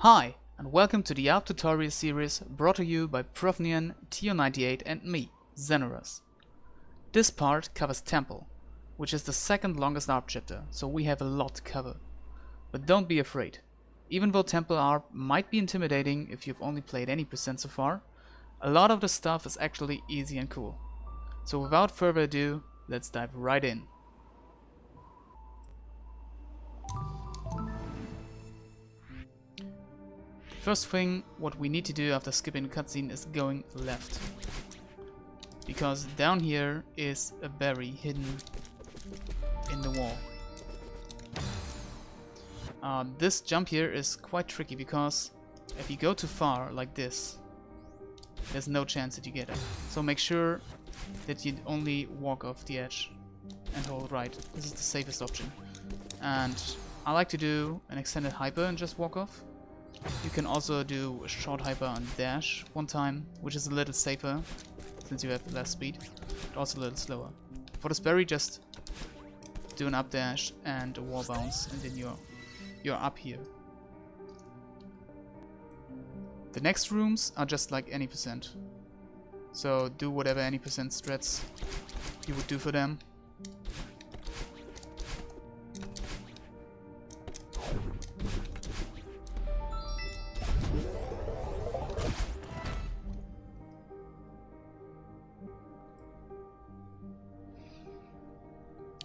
Hi, and welcome to the ARP tutorial series brought to you by profnyan, TO98 and me, Xenoras. This part covers Temple, which is the second longest ARP chapter, so we have a lot to cover. But don't be afraid. Even though Temple ARP might be intimidating if you've only played any percent so far, a lot of the stuff is actually easy and cool. So without further ado, let's dive right in. First thing, what we need to do after skipping the cutscene is going left. Because down here is a berry hidden in the wall. This jump here is quite tricky because if you go too far like this, there's no chance that you get it. So make sure that you only walk off the edge and hold right. This is the safest option. And I like to do an extended hyper and just walk off. You can also do a short hyper and dash one time, which is a little safer since you have less speed, but also a little slower. For this berry, just do an up dash and a wall bounce, and then you're up here. The next rooms are just like any percent, so do whatever any percent strats you would do for them.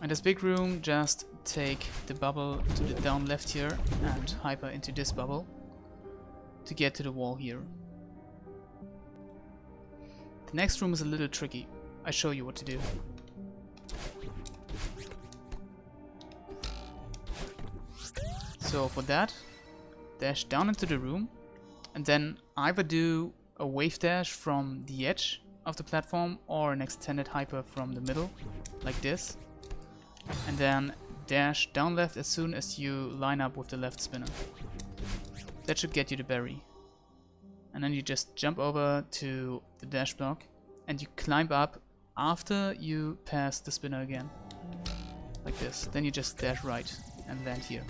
In this big room, just take the bubble to the down left here and hyper into this bubble to get to the wall here. The next room is a little tricky. I show you what to do. So for that, dash down into the room and then either do a wave dash from the edge of the platform or an extended hyper from the middle, like this. And then dash down left as soon as you line up with the left spinner. That should get you the berry. And then you just jump over to the dash block and you climb up after you pass the spinner again. Like this. Then you just dash right and land here.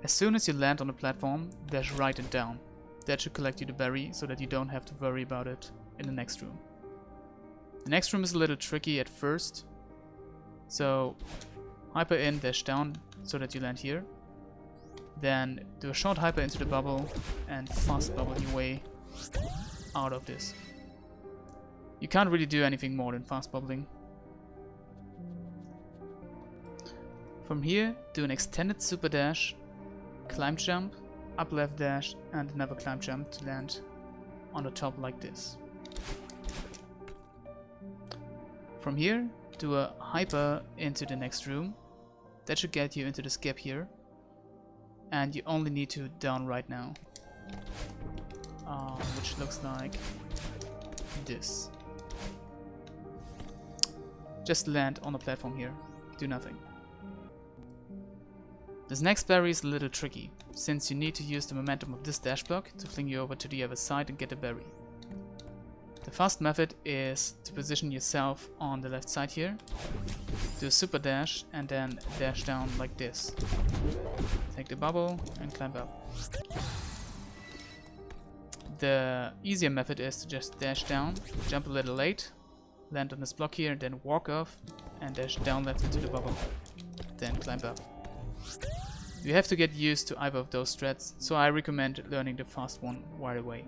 As soon as you land on the platform, dash right and down. That should collect you the berry so that you don't have to worry about it in the next room. The next room is a little tricky at first, so hyper in, dash down so that you land here. Then do a short hyper into the bubble and fast bubble your way out of this. You can't really do anything more than fast bubbling. From here, do an extended super dash, climb jump, up left dash and another climb jump to land on the top like this. From here, do a hyper into the next room. That should get you into this gap here. And you only need to down right now. Which looks like this. Just land on the platform here. Do nothing. This next berry is a little tricky, since you need to use the momentum of this dash block to fling you over to the other side and get a berry. The fast method is to position yourself on the left side here, do a super dash and then dash down like this. Take the bubble and climb up. The easier method is to just dash down, jump a little late, land on this block here, then walk off and dash down left into the bubble, then climb up. You have to get used to either of those strats, so I recommend learning the fast one right away.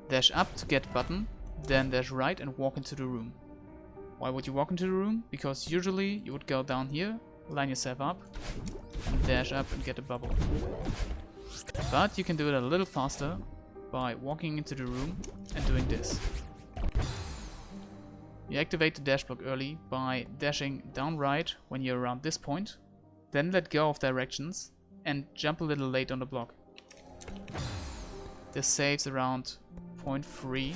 Dash up to get button, then dash right and walk into the room. Why would you walk into the room? Because usually you would go down here, line yourself up, and dash up and get a bubble. But you can do it a little faster by walking into the room and doing this. You activate the dash block early by dashing down right when you're around this point, then let go of directions and jump a little late on the block. This saves around 0.3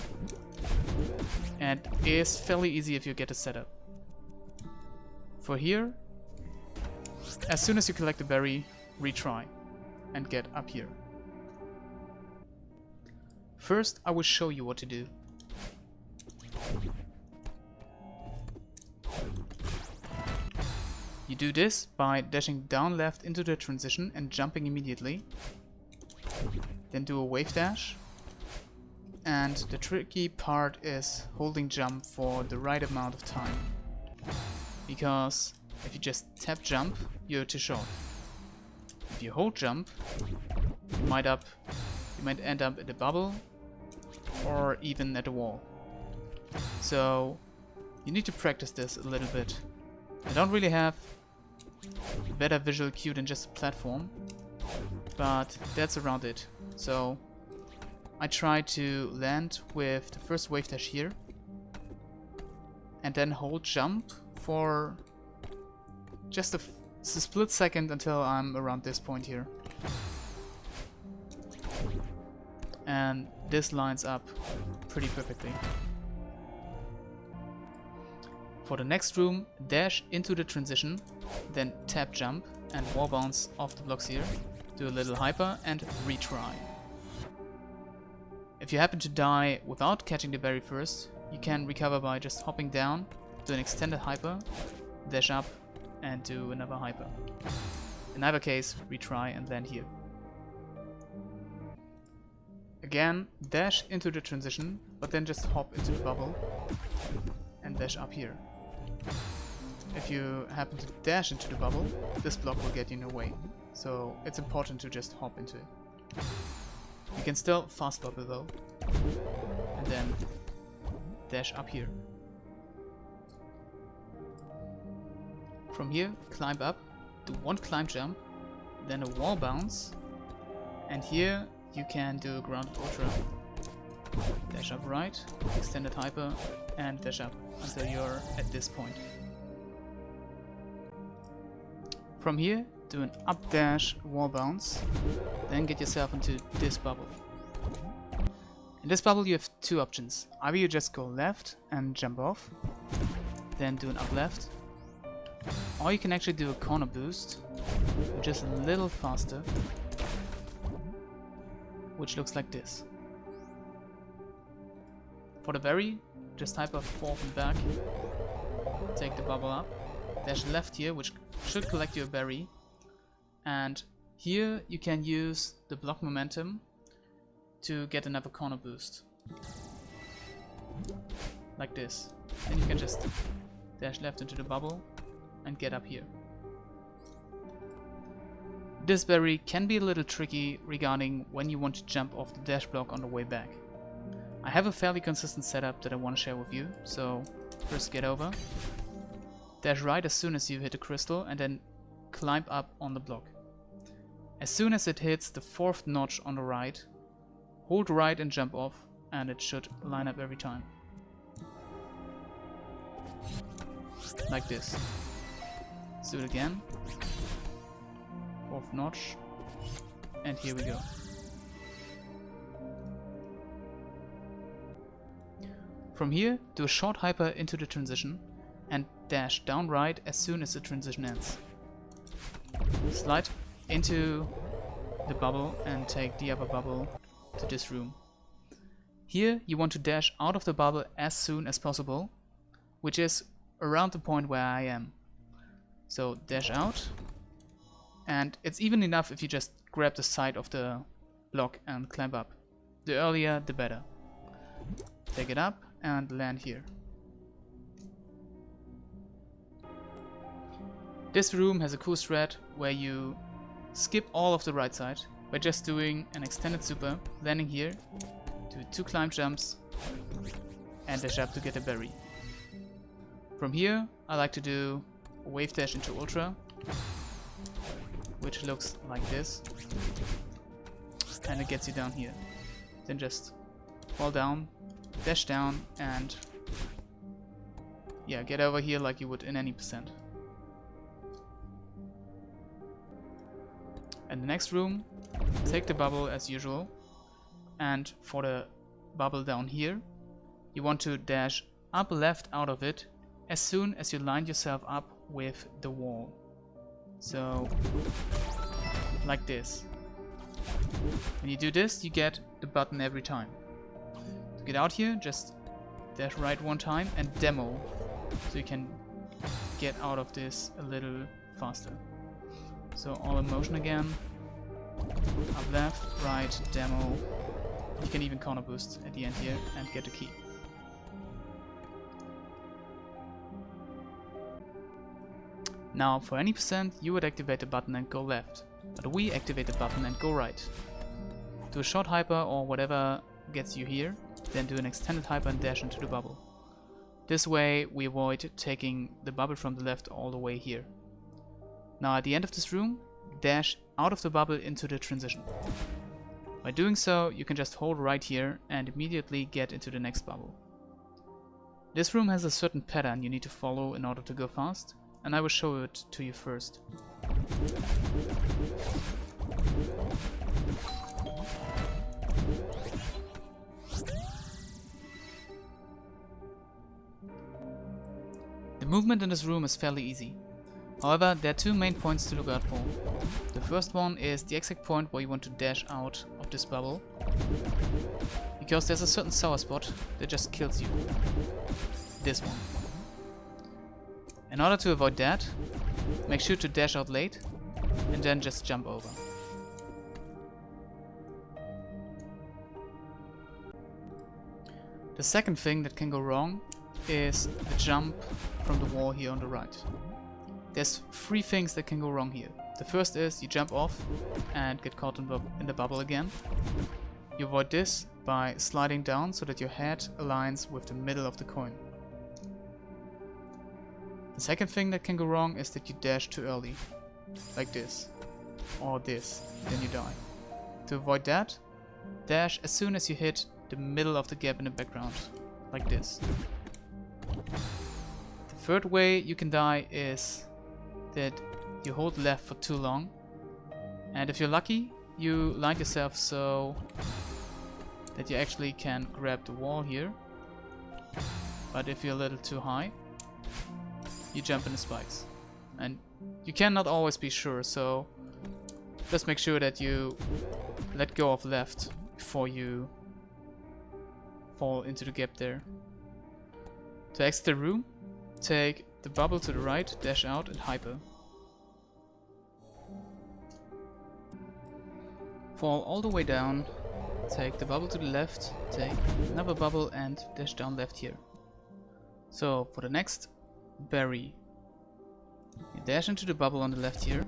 and is fairly easy if you get a setup. For here, as soon as you collect the berry, retry and get up here. First, I will show you what to do. You do this by dashing down left into the transition and jumping immediately. Then do a wave dash. And the tricky part is holding jump for the right amount of time. Because if you just tap jump, you're too short. If you hold jump, you might end up at a bubble or even at a wall. So you need to practice this a little bit. I don't really have a better visual cue than just a platform, but that's around it. So I try to land with the first wave dash here and then hold jump for just a split second until I'm around this point here. And this lines up pretty perfectly. For the next room, dash into the transition, then tap jump and wall bounce off the blocks here. Do a little hyper and retry. If you happen to die without catching the berry first, you can recover by just hopping down, do an extended hyper, dash up and do another hyper. In either case, retry and land here. Again, dash into the transition, but then just hop into the bubble and dash up here. If you happen to dash into the bubble, this block will get you in the way, so it's important to just hop into it. You can still fast bubble though, and then dash up here. From here, climb up, do one climb jump, then a wall bounce, and here you can do a grounded ultra. Dash up right, extended hyper, and dash up until you're at this point. From here, do an up dash wall bounce, then get yourself into this bubble. In this bubble you have two options. Either you just go left and jump off, then do an up left, or you can actually do a corner boost, which is a little faster, which looks like this. For the berry, just hyper forward and back, take the bubble up, dash left here, which should collect your berry, and here you can use the block momentum to get another corner boost. Like this. Then you can just dash left into the bubble and get up here. This berry can be a little tricky regarding when you want to jump off the dash block on the way back. I have a fairly consistent setup that I want to share with you, so first get over, dash right as soon as you hit a crystal, and then climb up on the block. As soon as it hits the fourth notch on the right, hold right and jump off, and it should line up every time. Like this. Let's do it again. Fourth notch, and here we go. From here, do a short hyper into the transition and dash down right as soon as the transition ends. Slide into the bubble and take the upper bubble to this room. Here you want to dash out of the bubble as soon as possible, which is around the point where I am. So dash out, and it's even enough if you just grab the side of the block and climb up. The earlier the better. Take it up and land here. This room has a cool strat where you skip all of the right side by just doing an extended super, landing here, do 2 climb jumps, and dash up to get a berry. From here, I like to do a wave dash into ultra, which looks like this, and it gets you down here. Then just fall down, dash down, and yeah, get over here like you would in any percent. And the next room, take the bubble as usual, and for the bubble down here, you want to dash up left out of it as soon as you line yourself up with the wall. So, like this. When you do this, you get the button every time. To get out here, just dash right one time and demo, so you can get out of this a little faster. So all in motion again. Up left, right, demo. You can even corner boost at the end here and get a key. Now for any percent you would activate the button and go left, but we activate the button and go right. Do a short hyper or whatever gets you here, then do an extended hyper and dash into the bubble. This way we avoid taking the bubble from the left all the way here. Now at the end of this room, dash out of the bubble into the transition. By doing so, you can just hold right here and immediately get into the next bubble. This room has a certain pattern you need to follow in order to go fast, and I will show it to you first. The movement in this room is fairly easy. However, there are two main points to look out for. The first one is the exact point where you want to dash out of this bubble, because there's a certain sour spot that just kills you. This one. In order to avoid that, make sure to dash out late and then just jump over. The second thing that can go wrong is the jump from the wall here on the right. There's three things that can go wrong here. The first is you jump off and get caught in the bubble again. You avoid this by sliding down so that your head aligns with the middle of the coin. The second thing that can go wrong is that you dash too early, like this, or this, then you die. To avoid that, dash as soon as you hit the middle of the gap in the background, like this. The third way you can die is that you hold left for too long, and if you're lucky, you line yourself so that you actually can grab the wall here, but if you're a little too high, you jump in the spikes. And you cannot always be sure, so just make sure that you let go of left before you fall into the gap there. To exit the room, take the bubble to the right, dash out and hyper. Fall all the way down, take the bubble to the left, take another bubble and dash down left here. So for the next berry, you dash into the bubble on the left here,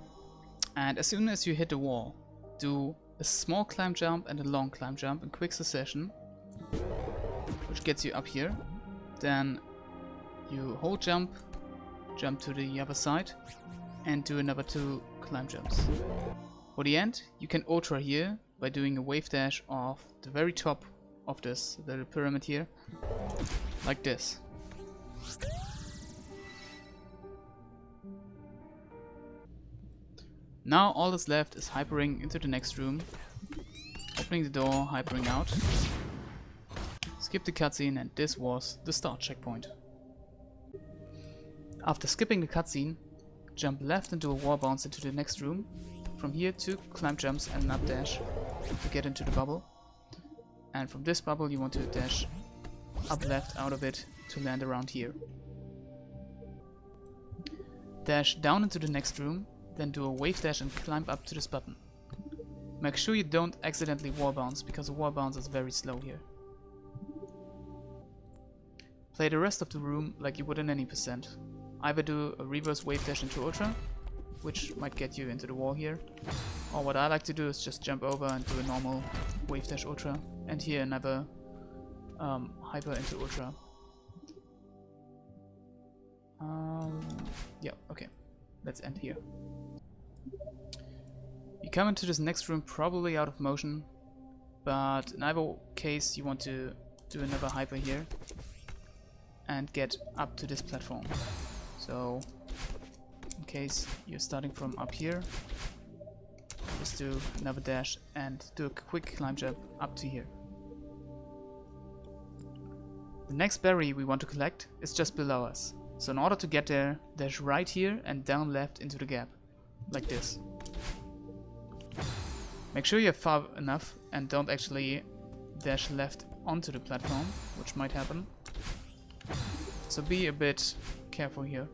and as soon as you hit the wall, do a small climb jump and a long climb jump in quick succession, which gets you up here. Then you hold jump, jump to the other side, and do another 2 climb jumps. For the end, you can ultra here by doing a wave dash off the very top of this little pyramid here, like this. Now all that's left is hypering into the next room, opening the door, hypering out, skip the cutscene, and this was the start checkpoint. After skipping the cutscene, jump left and do a wall bounce into the next room. From here 2 climb jumps and an up dash to get into the bubble. And from this bubble you want to dash up left out of it to land around here. Dash down into the next room, then do a wave dash and climb up to this button. Make sure you don't accidentally wall bounce, because a wall bounce is very slow here. Play the rest of the room like you would in any percent. Either do a reverse wave dash into ultra, which might get you into the wall here, or what I like to do is just jump over and do a normal wave dash ultra, and here another hyper into ultra. Yeah, okay, let's end here. You come into this next room probably out of motion, but in either case you want to do another hyper here and get up to this platform. So in case you're starting from up here, just do another dash and do a quick climb jump up to here. The next berry we want to collect is just below us. So in order to get there, dash right here and down left into the gap, like this. Make sure you're far enough and don't actually dash left onto the platform, which might happen. So be a bit careful here.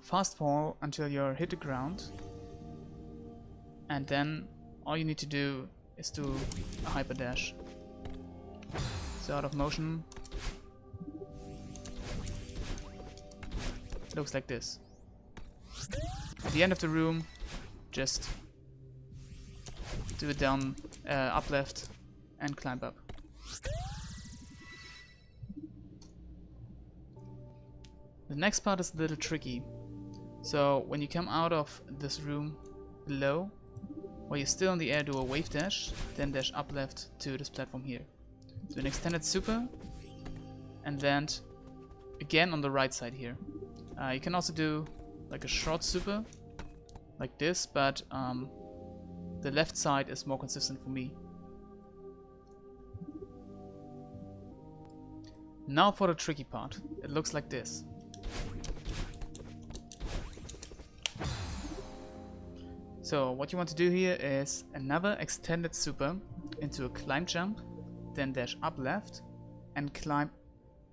fast fall until you're hit the ground, and then all you need to do is do a hyper dash. So out of motion, it looks like this. At the end of the room, just do it down, up left, and climb up. The next part is a little tricky. So when you come out of this room below, while you're still in the air, do a wave dash, then dash up left to this platform here. Do an extended super, and then again on the right side here. You can also do like a short super, like this, but the left side is more consistent for me. Now for the tricky part. It looks like this. So what you want to do here is another extended super into a climb jump, then dash up left and climb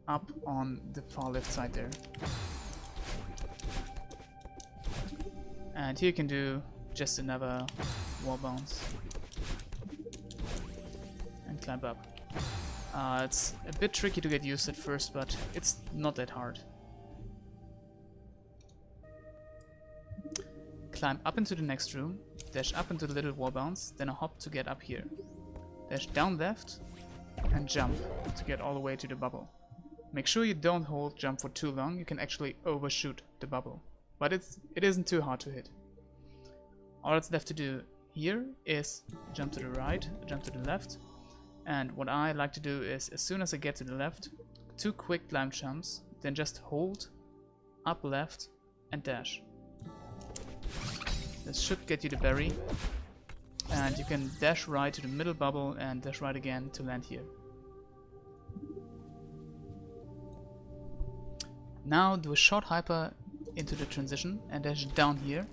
up on the far left side there. And here you can do just another wall bounce and climb up. It's a bit tricky to get used at first, but it's not that hard. Climb up into the next room, dash up into the little wall bounce, then a hop to get up here. Dash down left and jump to get all the way to the bubble. Make sure you don't hold jump for too long, you can actually overshoot the bubble. But it isn't too hard to hit. All that's left to do here is jump to the right, jump to the left, and what I like to do is as soon as I get to the left, 2 quick climb jumps, then just hold, up left and dash. This should get you the berry, and you can dash right to the middle bubble and dash right again to land here. Now do a short hyper into the transition and dash down here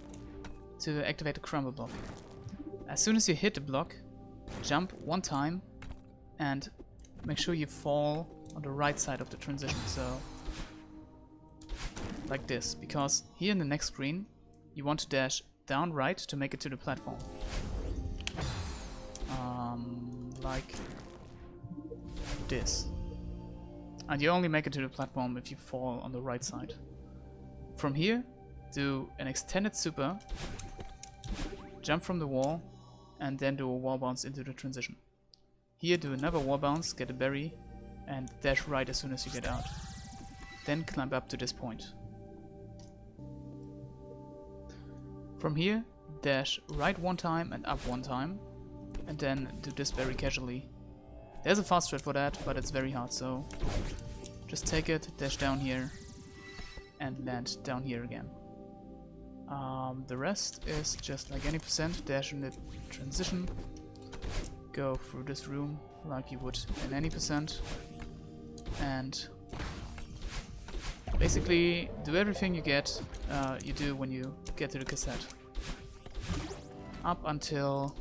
to activate the crumble block. As soon as you hit the block, jump 1 time and make sure you fall on the right side of the transition, so like this, because here in the next screen you want to dash down right to make it to the platform. Like this. And you only make it to the platform if you fall on the right side. From here, do an extended super, jump from the wall, and then do a wall bounce into the transition. Here do another wall bounce, get a berry, and dash right as soon as you get out. Then climb up to this point. From here, dash right 1 time and up 1 time, and then do this very casually. There's a fast strat for that, but it's very hard, so just take it, dash down here, and land down here again. The rest is just like any percent, dash in the transition, go through this room like you would in any percent, and basically do everything you do when you get to the cassette. Up until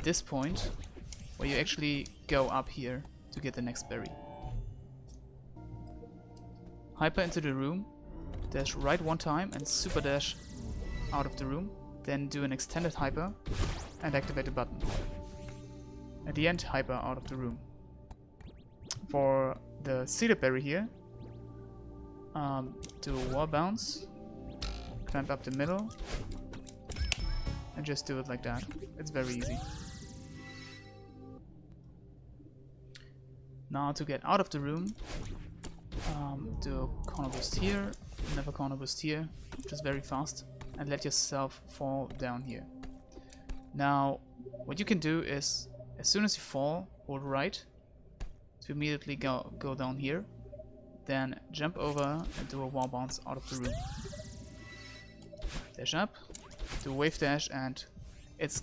this point, where you actually go up here to get the next berry. Hyper into the room, dash right 1 time and super dash out of the room, then do an extended hyper and activate the button. At the end, hyper out of the room. For the seeded berry here, do a wall bounce, climb up the middle, and just do it like that. It's very easy. Now to get out of the room, do a corner boost here, another corner boost here, just very fast, and let yourself fall down here. Now, what you can do is, as soon as you fall, hold right to immediately go down here, then jump over and do a wall bounce out of the room. Dash up, do a wave dash, and it's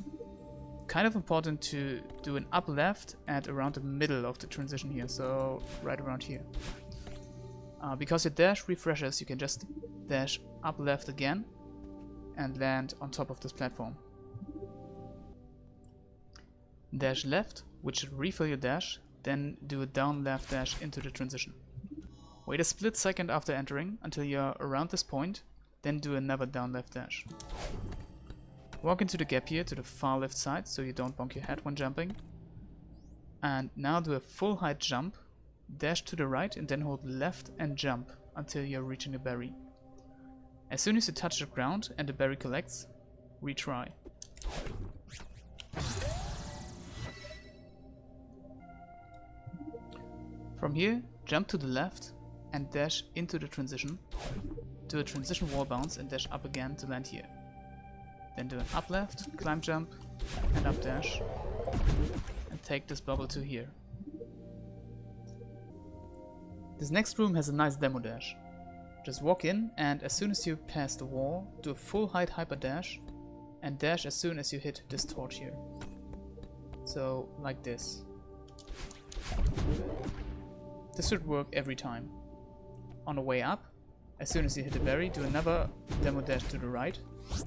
kind of important to do an up left and around the middle of the transition here, so right around here. Because your dash refreshes, you can just dash up left again and land on top of this platform. Dash left, which should refill your dash, then do a down left dash into the transition. Wait a split second after entering until you're around this point, then do another down left dash. Walk into the gap here to the far left side so you don't bonk your head when jumping. And now do a full height jump, dash to the right and then hold left and jump until you're reaching the berry. As soon as you touch the ground and the berry collects, retry. From here, jump to the left and dash into the transition. Do a transition wall bounce and dash up again to land here. Then do an up left, climb jump, and up dash. And take this bubble to here. This next room has a nice demo dash. Just walk in and as soon as you pass the wall, do a full height hyper dash and dash as soon as you hit this torch here. So, like this. This should work every time. On the way up, as soon as you hit the berry, do another demo dash to the right,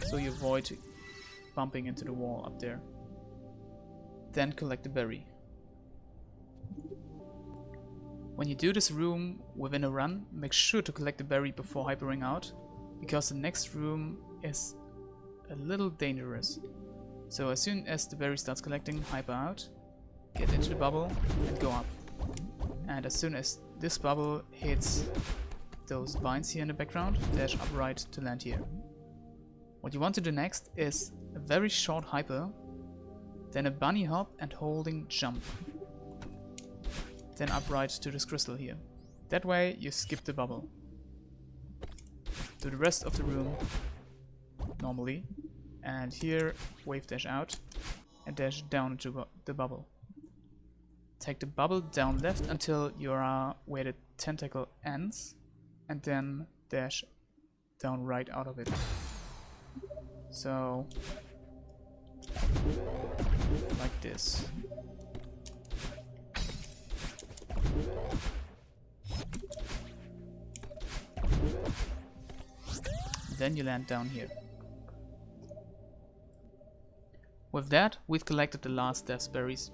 so you avoid bumping into the wall up there. Then collect the berry. When you do this room within a run, make sure to collect the berry before hypering out, because the next room is a little dangerous. So as soon as the berry starts collecting, hyper out, get into the bubble and go up. And as soon as this bubble hits those vines here in the background, dash up right to land here. What you want to do next is a very short hyper, then a bunny hop and holding jump. Then up right to this crystal here. That way you skip the bubble. Do the rest of the room normally. And here wave dash out and dash down into the bubble. Take the bubble down left until you are where the tentacle ends and then dash down right out of it. So like this. Then you land down here. With that, we've collected the last death berries.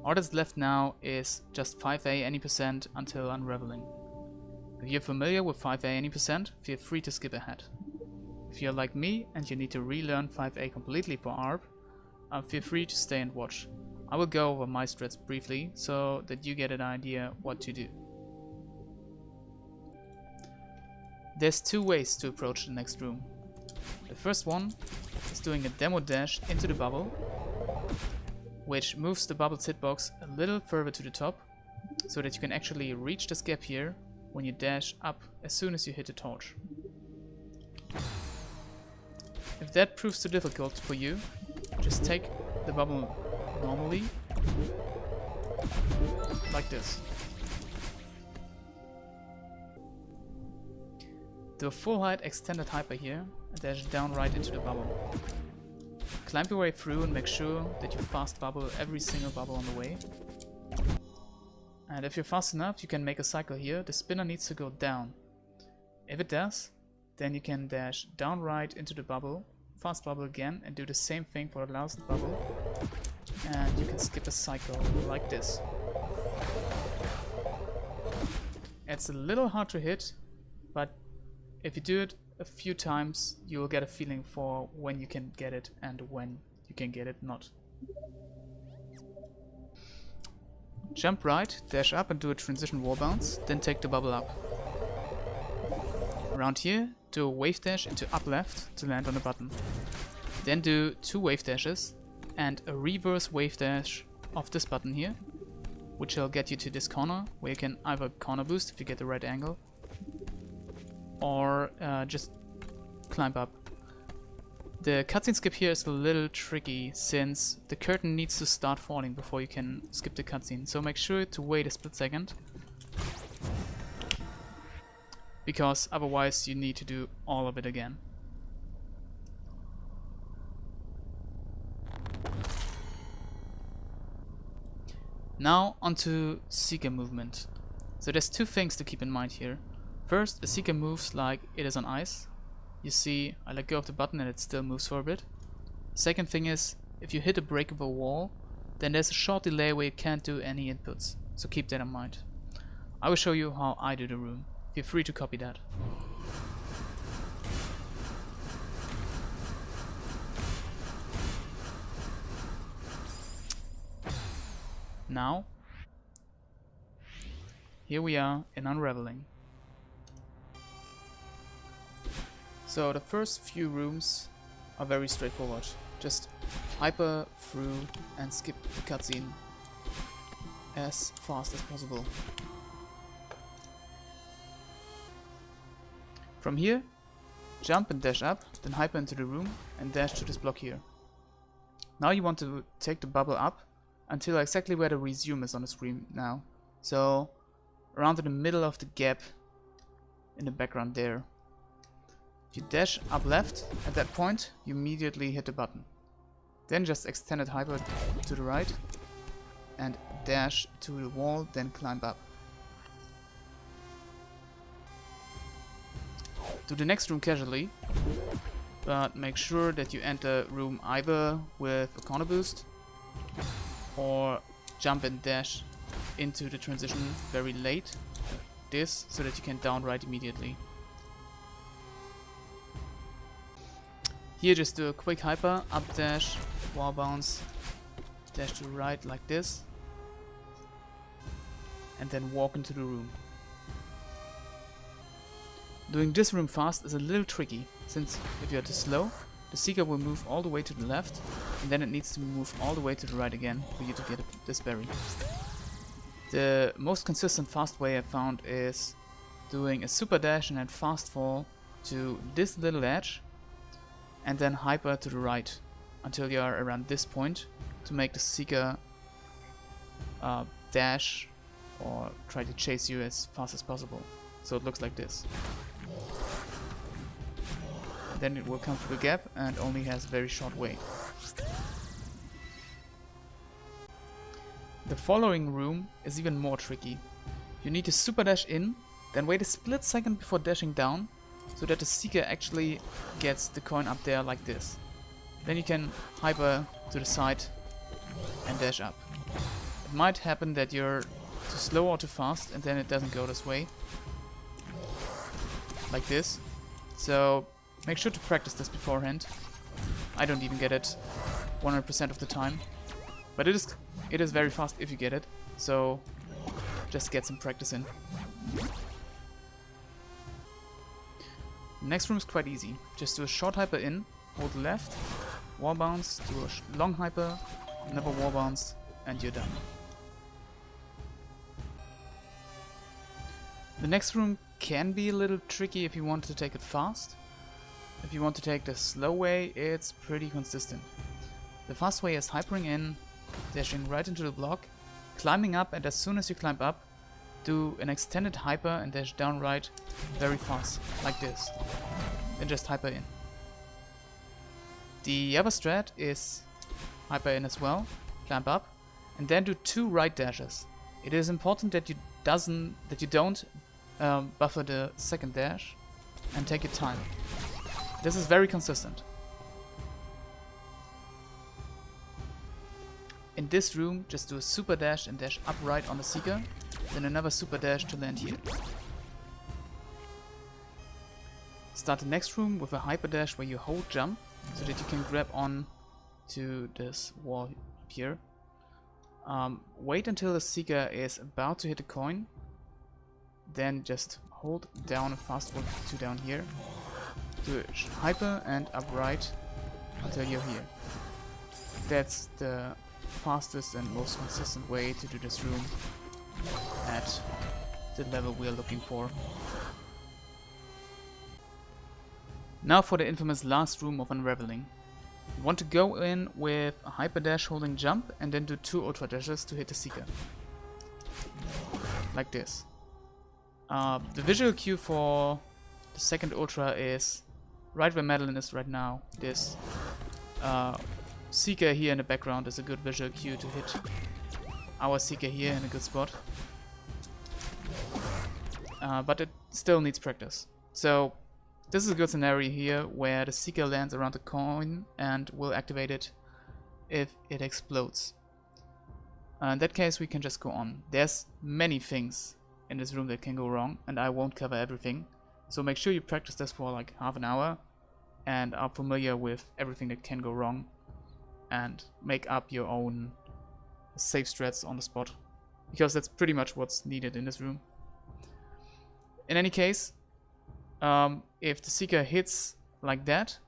All that's left now is just 5A any percent until Unraveling. If you're familiar with 5A any percent, feel free to skip ahead. If you're like me and you need to relearn 5A completely for ARP, feel free to stay and watch. I will go over my strats briefly so that you get an idea what to do. There's two ways to approach the next room. The first one is doing a demo dash into the bubble, which moves the bubble's hitbox a little further to the top, so that you can actually reach this gap here when you dash up as soon as you hit the torch. If that proves too difficult for you, just take the bubble normally, like this. Do a full height extended hyper here and dash down right into the bubble. Climb your way through and make sure that you fast bubble every single bubble on the way. And if you're fast enough, you can make a cycle here. The spinner needs to go down. If it does, then you can dash down right into the bubble, fast bubble again, and do the same thing for the last bubble. And you can skip a cycle like this. It's a little hard to hit, but if you do it a few times, you will get a feeling for when you can get it and when you can get it not. Jump right, dash up and do a transition wall bounce, then take the bubble up. Around here, do a wave dash into up left to land on the button. Then do 2 wave dashes and a reverse wave dash off this button here, which will get you to this corner, where you can either corner boost if you get the right angle, or just climb up. The cutscene skip here is a little tricky since the curtain needs to start falling before you can skip the cutscene, so make sure to wait a split second, because otherwise you need to do all of it again. Now onto Seeker movement. So there's 2 things to keep in mind here. First, a Seeker moves like it is on ice. You see, I let go of the button and it still moves for a bit. Second thing is, if you hit a breakable wall, then there's a short delay where you can't do any inputs, so keep that in mind. I will show you how I do the room. Feel free to copy that. Now, here we are in Unraveling. So the first few rooms are very straightforward. Just hyper through and skip the cutscene as fast as possible. From here, jump and dash up, then hyper into the room and dash to this block here. Now you want to take the bubble up until exactly where the resume is on the screen now. So around in the middle of the gap in the background there. If you dash up left, at that point you immediately hit the button. Then just extend it hyper to the right and dash to the wall, then climb up. Do the next room casually, but make sure that you enter room either with a corner boost or jump and dash into the transition very late, like this, so that you can down right immediately. Here just do a quick hyper, up dash, wall bounce, dash to the right like this, and then walk into the room. Doing this room fast is a little tricky, since if you are too slow, the Seeker will move all the way to the left, and then it needs to move all the way to the right again for you to get this berry. The most consistent fast way I found is doing a super dash and then fast fall to this little edge, and then hyper to the right until you are around this point to make the Seeker dash or try to chase you as fast as possible. So it looks like this. Then it will come through the gap and only has a very short way. The following room is even more tricky. You need to super dash in, then wait a split second before dashing down, so that the Seeker actually gets the coin up there like this. Then you can hyper to the side and dash up. It might happen that you're too slow or too fast and then it doesn't go this way. Like this. So make sure to practice this beforehand. I don't even get it 100% of the time. But it is very fast if you get it. So just get some practice in. Next room is quite easy. Just do a short hyper in, hold left, wall bounce, do a long hyper, another wall bounce, and you're done. The next room can be a little tricky if you want to take it fast. If you want to take the slow way, it's pretty consistent. The fast way is hypering in, dashing right into the block, climbing up, and as soon as you climb up, do an extended hyper and dash down right very fast, like this. Then just hyper in. The other strat is hyper in as well, climb up, and then do 2 right dashes. It is important that you don't buffer the second dash and take your time. This is very consistent. In this room, just do a super dash and dash up right on the Seeker, then another super dash to land here. Start the next room with a hyper dash where you hold jump so that you can grab on to this wall here. Wait until the Seeker is about to hit the coin, then just hold down and fast forward to down here. Do a hyper and up right until you're here. That's the fastest and most consistent way to do this room at the level we are looking for. Now for the infamous last room of Unraveling. You want to go in with a hyper dash holding jump and then do 2 ultra dashes to hit the Seeker. Like this. The visual cue for the second ultra is right where Madeline is right now. This Seeker here in the background is a good visual cue to hit our Seeker here in a good spot. But it still needs practice. So this is a good scenario here where the Seeker lands around the coin and will activate it if it explodes. In that case we can just go on. There's many things in this room that can go wrong, and I won't cover everything. So make sure you practice this for like half an hour and are familiar with everything that can go wrong, and make up your own safe strats on the spot, because that's pretty much what's needed in this room. In any case, if the Seeker hits like that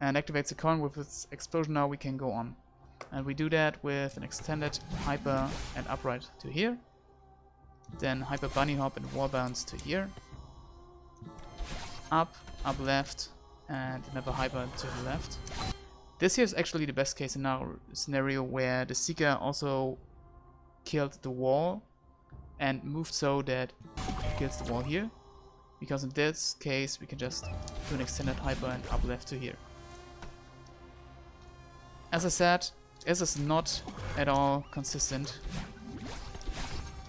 and activates the coin with its explosion, now we can go on. And we do that with an extended hyper and upright to here. Then hyper bunny hop and wall bounce to here. Up, up left, and another hyper to the left. This here is actually the best case scenario where the Seeker also killed the wall and moved so that it kills the wall here. Because in this case we can just do an extended hyper and up left to here. As I said, this is not at all consistent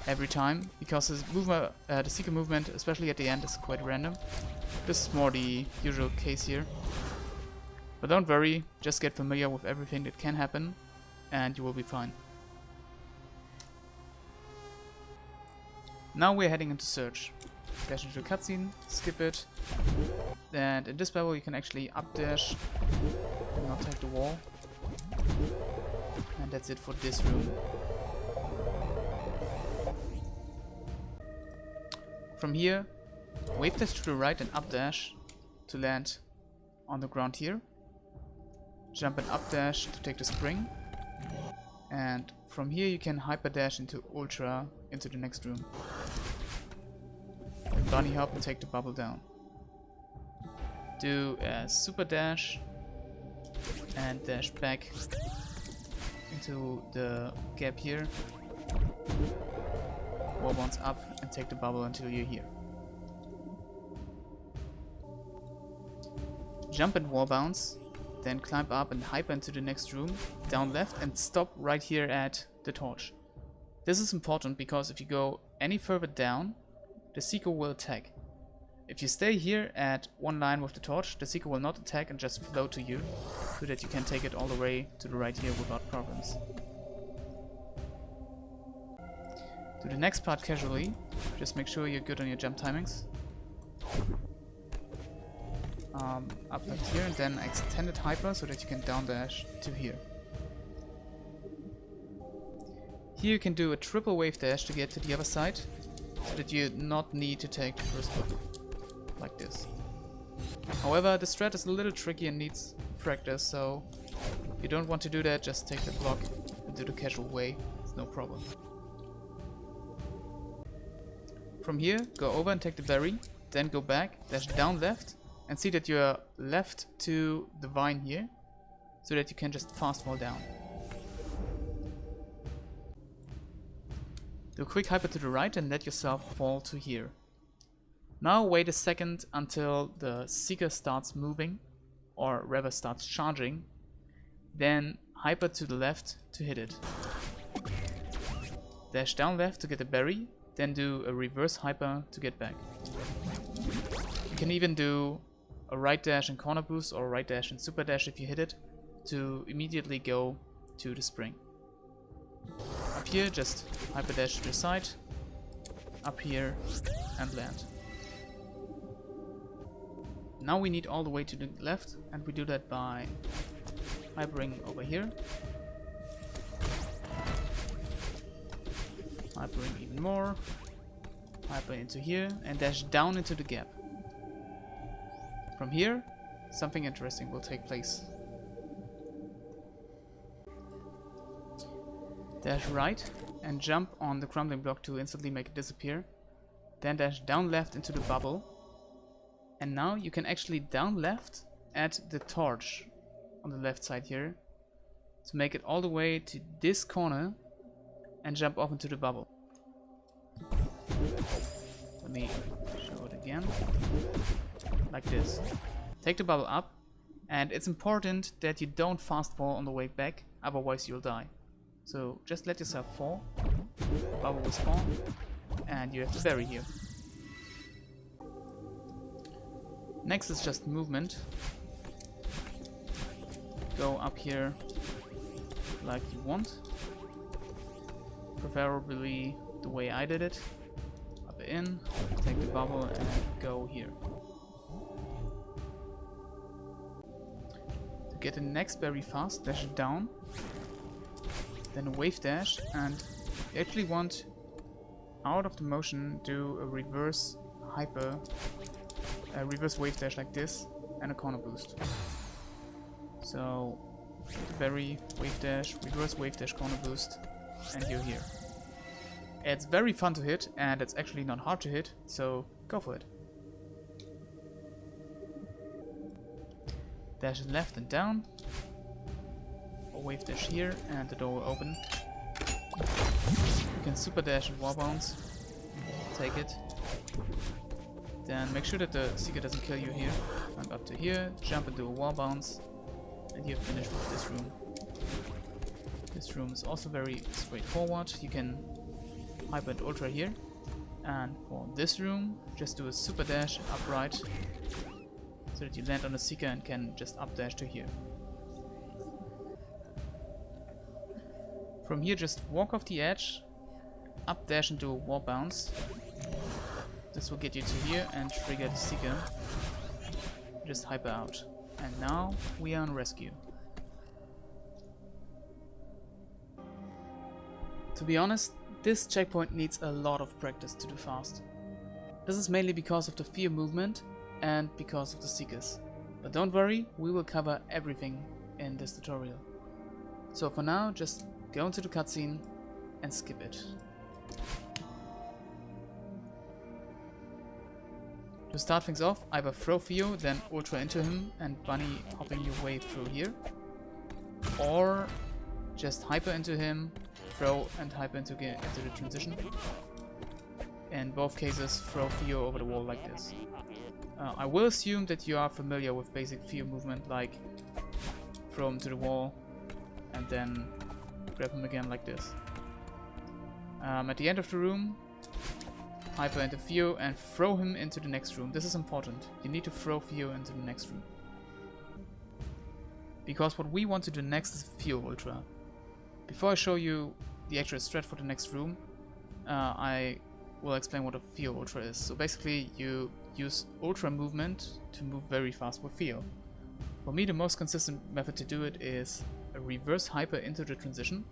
every time, because the Seeker movement, especially at the end, is quite random. This is more the usual case here. But don't worry, just get familiar with everything that can happen and you will be fine. Now we're heading into Search. Dash into a cutscene, skip it, and in this level you can actually up dash and not take the wall. And that's it for this room. From here, wave dash to the right and up dash to land on the ground here. Jump and up dash to take the spring. And from here you can hyper dash into ultra into the next room. And bunny hop and take the bubble down. Do a super dash and dash back into the gap here. Wall bounce up and take the bubble until you're here. Jump and wall bounce, then climb up and hyper into the next room, down left, and stop right here at the torch. This is important because if you go any further down, the Seeker will attack. If you stay here at one line with the torch, the Seeker will not attack and just float to you, so that you can take it all the way to the right here without problems. Do the next part casually, just make sure you're good on your jump timings. Up left here and then extended hyper so that you can down dash to here. Here you can do a triple wave dash to get to the other side, so that you not need to take the first block, like this. However, the strat is a little tricky and needs practice, so if you don't want to do that, just take the block and do the casual way, it's no problem. From here, go over and take the berry, then go back, dash down left, and see that you're left to the vine here, so that you can just fast fall down. Do a quick hyper to the right and let yourself fall to here. Now wait a second until the Seeker starts moving, or rather starts charging, then hyper to the left to hit it. Dash down left to get a berry, then do a reverse hyper to get back. You can even do a right dash and corner boost or a right dash and super dash if you hit it, to immediately go to the spring. Up here, just hyper dash to the side, up here and land. Now we need all the way to the left, and we do that by hypering over here, hypering even more, hyper into here, and dash down into the gap. From here, something interesting will take place. Dash right and jump on the crumbling block to instantly make it disappear. Then dash down left into the bubble. And now you can actually down left at the torch on the left side here to make it all the way to this corner and jump off into the bubble. Let me show it again. Like this. Take the bubble up, and it's important that you don't fast fall on the way back, otherwise you'll die. So just let yourself fall, the bubble will spawn, and you have the berry here. Next is just movement. Go up here like you want, preferably the way I did it. in, take the bubble and go here. To get the next berry fast, dash it down, then a wave dash, and you actually want, out of the motion, do a reverse reverse wave dash like this, and a corner boost. So, the berry, wave dash, reverse wave dash, corner boost, and you're here. It's very fun to hit, and it's actually not hard to hit, so go for it. Dash left and down, or wave dash here, and the door will open. You can super dash and wall bounce, take it. Then make sure that the Seeker doesn't kill you here. Climb up to here, jump into a wall bounce, and you're finished with this room. This room is also very straightforward. You can hyper and ultra here. And for this room, just do a super dash upright, so that you land on the Seeker and can just up dash to here. From here, just walk off the edge, up dash into a wall bounce. This will get you to here and trigger the Seeker. Just hyper out. And now we are on rescue. To be honest, this checkpoint needs a lot of practice to do fast. This is mainly because of the fear movement and because of the Seekers. But don't worry, we will cover everything in this tutorial. So for now, just go into the cutscene and skip it. To start things off, either throw Theo, then ultra into him and bunny hopping your way through here. Or just hyper into him, throw and hyper into the transition. In both cases, throw Theo over the wall like this. I will assume that you are familiar with basic Theo movement, like throw him to the wall and then grab him again like this. At the end of the room, hyper into Theo and throw him into the next room. This is important. You need to throw Theo into the next room. Because what we want to do next is Theo Ultra. Before I show you the actual strat for the next room, I will explain what a Theo Ultra is. So basically you use Ultra movement to move very fast with Theo. For me, the most consistent method to do it is a reverse hyper into the transition,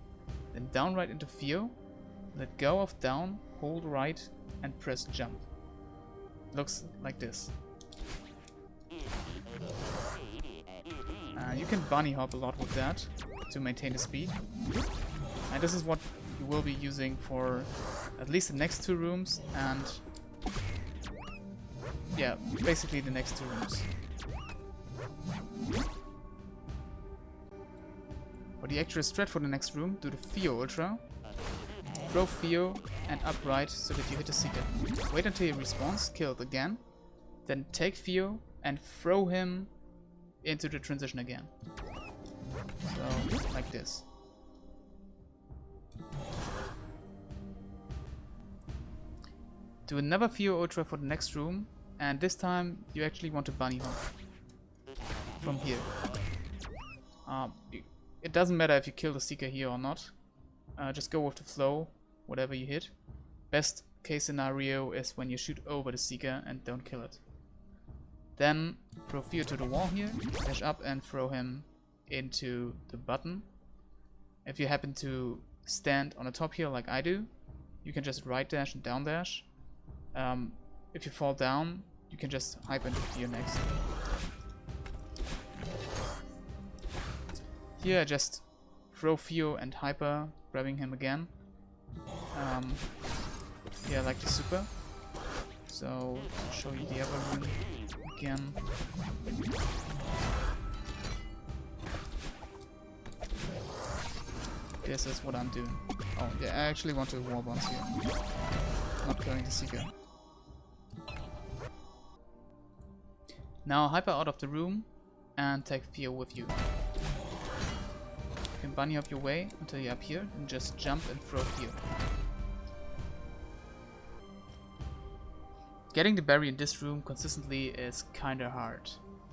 then down right into Theo, let go of down, hold right, and press jump. Looks like this. You can bunny hop a lot with that to maintain the speed. And this is what you will be using for at least the next two rooms and yeah, basically the next two rooms. For the actual strat for the next room, do the Theo Ultra. Throw Theo and upright so that you hit the Seeker. Wait until he respawns, kill it again. Then take Theo and throw him into the transition again. So, like this. Do another Theo Ultra for the next room, and this time you actually want to bunny hop from here. It doesn't matter if you kill the Seeker here or not. Just go with the flow, whatever you hit. Best case scenario is when you shoot over the Seeker and don't kill it. Then throw Theo to the wall here, dash up and throw him into the button. If you happen to stand on the top here like I do, you can just right dash and down dash. If you fall down, you can just hyper into Theo next. Here I just throw Theo and hyper, grabbing him again. Yeah, like the super. So, to show you the other room again. This is what I'm doing. Oh, yeah, I actually want to wall bounce here. Not killing the Seeker. Now hyper out of the room and take Theo with you. You can bunny up your way until you're up here and just jump and throw Theo. Getting the berry in this room consistently is kinda hard.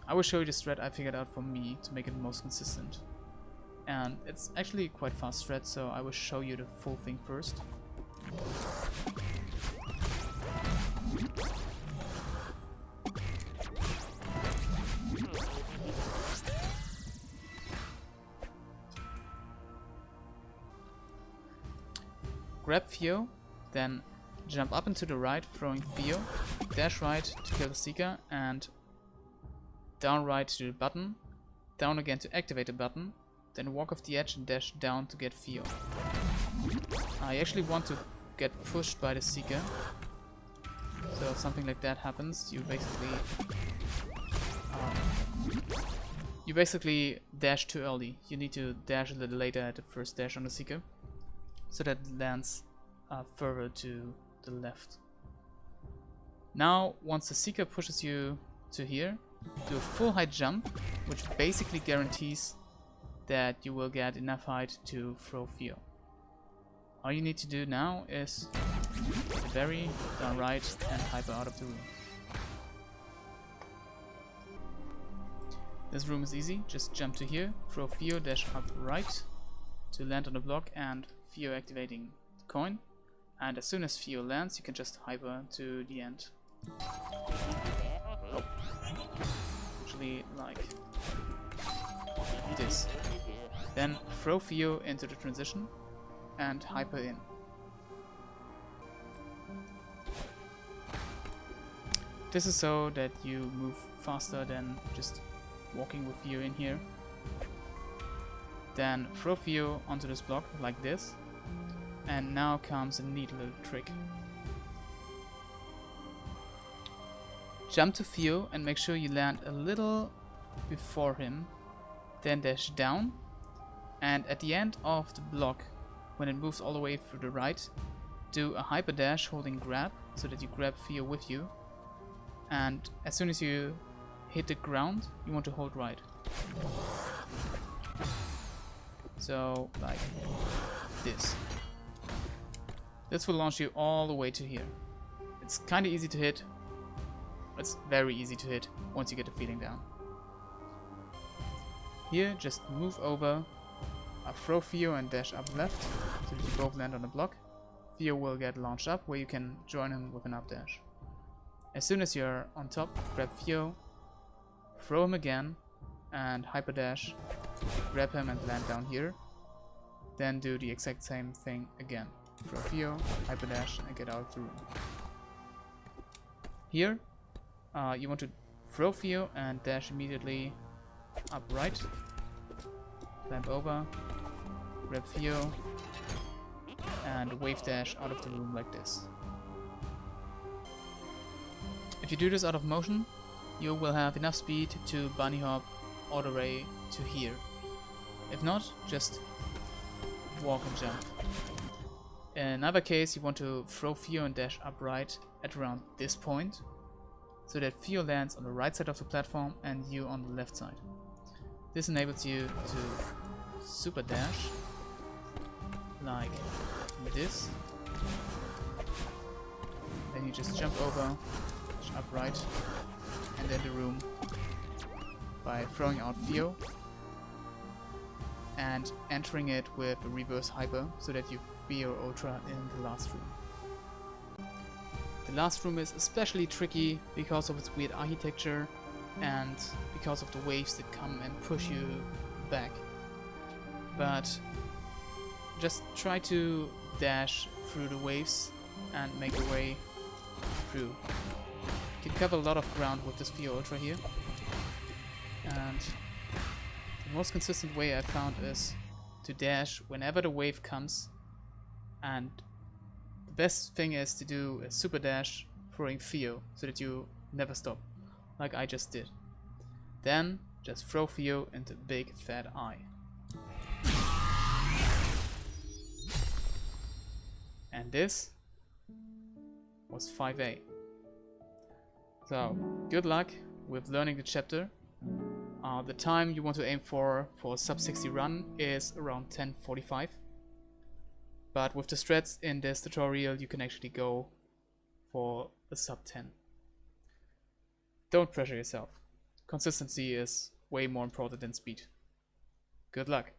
I will show you the strat I figured out for me to make it most consistent. And it's actually quite fast strat, so I will show you the full thing first. grab Theo, then jump up and to the right, throwing Theo, dash right to kill the Seeker, and down right to the button, down again to activate the button, then walk off the edge and dash down to get Theo. I actually want to get pushed by the Seeker, so if something like that happens, you basically dash too early. You need to dash a little later at the first dash on the Seeker, so that it lands further to the left. Now, once the Seeker pushes you to here, do a full height jump, which basically guarantees that you will get enough height to throw Theo. All you need to do now is get a berry, down right, and hyper out of the room. This room is easy, just jump to here, throw Theo, dash up right to land on the block, and Theo activating the coin. And as soon as Theo lands, you can just hyper to the end. Oh. Actually, like this. Then throw Theo into the transition and hyper in. This is so that you move faster than just walking with Theo in here. Then throw Theo onto this block like this. And now comes a neat little trick. Jump to Theo and make sure you land a little before him. Then dash down. And at the end of the block, when it moves all the way through the right, do a hyper dash holding grab so that you grab Theo with you. And as soon as you hit the ground, you want to hold right. So, like this. This will launch you all the way to here. It's kinda easy to hit. It's very easy to hit once you get the feeling down. Here, just move over, throw Theo and dash up left, so that you both land on the block. Theo will get launched up, where you can join him with an up dash. As soon as you're on top, grab Theo, throw him again, and hyper dash, grab him and land down here. Then do the exact same thing again. Throw Theo, hyper dash, and get out of the room. Here, you want to throw Theo and dash immediately up right, clamp over, grab Theo, and wave dash out of the room like this. If you do this out of motion, you will have enough speed to bunny hop all the way to here. If not, just walk and jump. In another case, you want to throw Theo and dash up right at around this point, so that Theo lands on the right side of the platform and you on the left side. This enables you to super dash like this. Then you just jump over, dash up right, and enter the room by throwing out Theo and entering it with a reverse hyper so that you Theo Ultra in the last room. The last room is especially tricky because of its weird architecture and because of the waves that come and push you back. But just try to dash through the waves and make your way through. You can cover a lot of ground with this Theo Ultra here. And the most consistent way I found is to dash whenever the wave comes, and the best thing is to do a super dash throwing Theo so that you never stop, like I just did. Then just throw Theo into big fat eye. And this was 5A. So good luck with learning the chapter. The time you want to aim for a sub 60 run is around 10:45. But with the strats in this tutorial, you can actually go for a sub 10. Don't pressure yourself. Consistency is way more important than speed. Good luck.